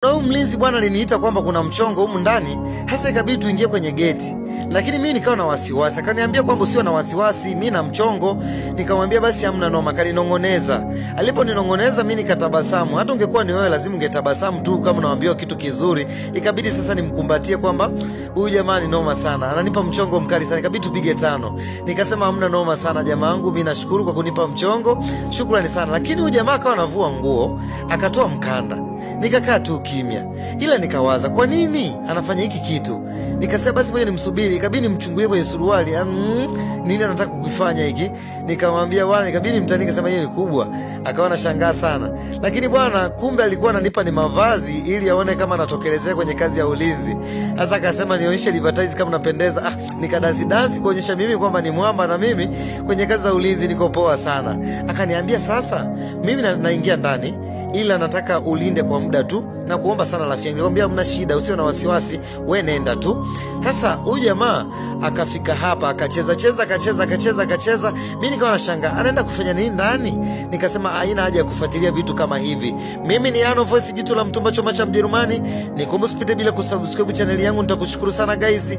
Na huyu mlinzi bwana aliniita kwamba kuna mchongo humu ndani, hasa ikabidi tuingie kwenye geti. Lakini mimi nikawa na wasiwasi. Akaniambia kwamba sio na wasiwasi, mimi na mchongo. Nikamwambia basi hamna noma, kaninongoneza. Aliponinongoneza mimi nikatabasamu. Hata ungekuwa ni wewe lazima ungetabasamu tu kama unaambiwa kitu kizuri. Ikabidi sasa nimkumbatie kwamba huyu jamaa ni noma sana. Ananipa mchongo mkali sana. Ikabidi tupige 5. Nikasema hamna noma sana jamaa wangu, mimi nashukuru kwa kunipa mchongo. Shukrani sana. Lakini huyu jamaa akawa anavua nguo, akatoa mkanda. Nikakaa tu kimya. Ila nikawaza kwa nini anafanya hiki kitu. Nikasema basi ngoja nimsubiri. Ikabidi nimchungulie kwenye suruali. Nini anataka kukifanya hiki? Nikamwambia bwana, ikabidi nimtanie nikasema hiyo ni kubwa. Akawa anashangaa sana. Lakini bwana kumbe alikuwa ananipa ni mavazi ili aone kama natokelezea kwenye kazi ya ulinzi. Sasa akasema nionyeshe advertise kama napendeza. Nikadasi kuonyesha mimi kwamba ni mwamba na mimi kwenye kazi za ulinzi niko poa sana. Akaniambia sasa mimi naingia ndani ila nataka ulinde kwa muda tu na kuomba sana rafiki yangu. Nikamwambia mna shida, usio na wasiwasi, wewe nenda tu. Sasa huyu jamaa akafika hapa akacheza. Mimi nikawa nashangaa anaenda kufanya nini ndani? Nikasema haina haja ya kufuatilia vitu kama hivi. Mimi ni Ano Voice, jitu la mtumba choma cha Mjerumani. Nikumbuka usipite bila kusubscribe channel yangu, nitakushukuru sana guys.